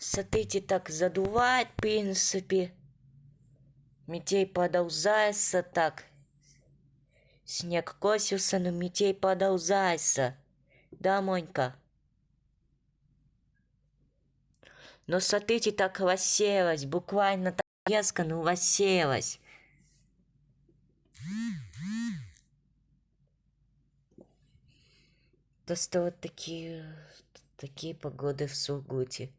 Смотрите, так задувает, в принципе. Метель продолжается так. Снег косился, но метель продолжается. Да, Монька? Но смотрите, так рассеялась, буквально так резко, но рассеялась. Просто вот такие погоды в Сургуте.